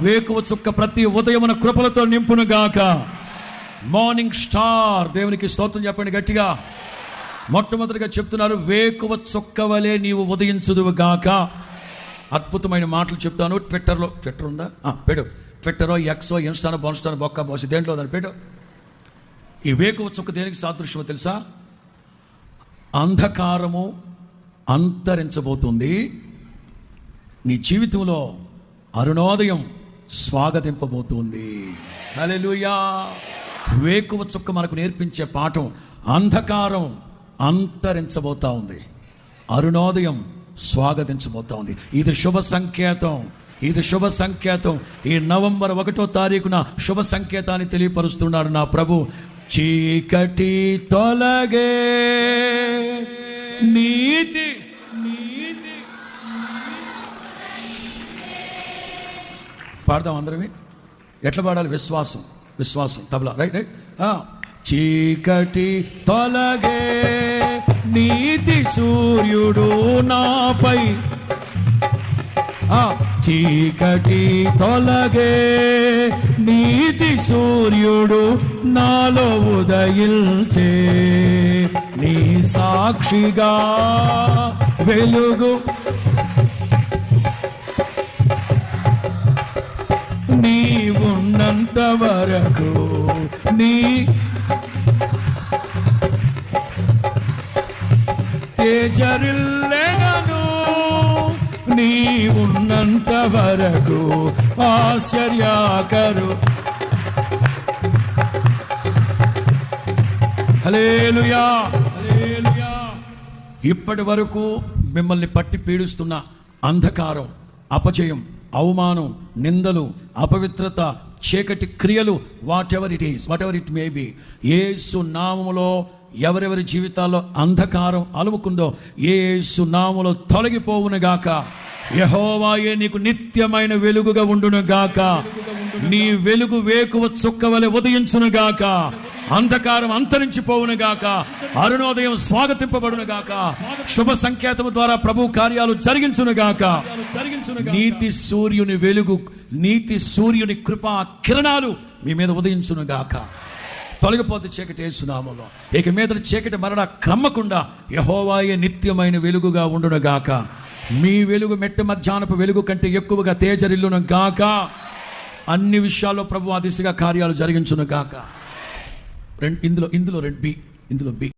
వేకువ చుక్క ప్రతి ఉదయమున కృపలతో నింపును గాక. మార్నింగ్ స్టార్, దేవునికి స్తోత్రం చెప్పండి గట్టిగా. మొట్టమొదటిగా చెప్తున్నారు, వేకువ చుక్క వలె నీవు ఉదయించుదువు గాక. అద్భుతమైన మాటలు చెప్తాను. ట్విట్టర్ ఉందా? పెడు. ట్విట్టరో, ఎక్సో, ఇన్స్టానో, బోన్స్టానో, బొక్క బోసి దేంట్లో దాన్ని పెట్టు. ఈ వేకువ చుక్క దేనికి సాదృశ్యమో తెలుసా? అంధకారము అంతరించబోతుంది, నీ జీవితంలో అరుణోదయం స్వాగతింపబోతుంది. హల్లెలూయా. వేకువ చుక్క మనకు నేర్పించే పాఠం, అంధకారం అంతరించబోతా ఉంది, అరుణోదయం స్వాగతించబోతా ఉంది. ఇది శుభ సంకేతం, ఇది శుభ సంకేతం. ఈ నవంబర్ 1వ తారీఖున శుభ సంకేతాన్ని తెలియపరుస్తున్నాడు నా ప్రభు. చీకటి తొలగే, నీతి పాడదాం అందరమే. ఎట్లా పాడాలి? విశ్వాసం తబలా, రైట్. చీకటి తొలగే, నీతి సూర్యుడు నాపై. చీకటి తొలగే, నీతి సూర్యుడు నాలో ఉదయించే. నీ సాక్షిగా వెలుగు, నీవున్నంత వరకు నీ తేజరిల్లెను. నీవున్నంత వరకు ఆశ్చర్యకరు. హల్లెలూయా, హల్లెలూయా. ఇప్పటి వరకు మిమ్మల్ని పట్టి పీడిస్తున్న అంధకారం, అపజయం, అవమానం, నిందలు, అపవిత్రత, చీకటి క్రియలు, whatever it may be, Yesu నామములో ఎవరెవరి జీవితాల్లో అంధకారం అలుముకుందో యేసు నామములో తొలగిపోవునుగాక. యెహోవాయే నీకు నిత్యమైన వెలుగుగా ఉండునుగాక. నీ వెలుగు వేకువ చుక్క వలె ఉదయించునుగాక. అంధకారం అంతరించిపోవునుగాక. అరుణోదయం స్వాగతింపబడునుగాక. శుభ సంకేతము ద్వారా ప్రభు కార్యాలు జరిగించునుగాక. నీతి సూర్యుని వెలుగు, నీతి సూర్యుని కృపా కిరణాలు మీ మీద ఉదయించునుగాక. తొలగిపోతే చీకటి యేసు నామములో. ఇక మీద చీకటి మరణ క్రమ్మకుండా యెహోవాయే నిత్యమైన వెలుగుగా ఉండునుగాక. మీ వెలుగు మెట్ట మధ్యాహ్నపు వెలుగు కంటే ఎక్కువగా తేజరిల్లును గాక. అన్ని విషయాల్లో ప్రభు ఆ దిశగా కార్యాలు జరిగించును గాక. ఇందులో బి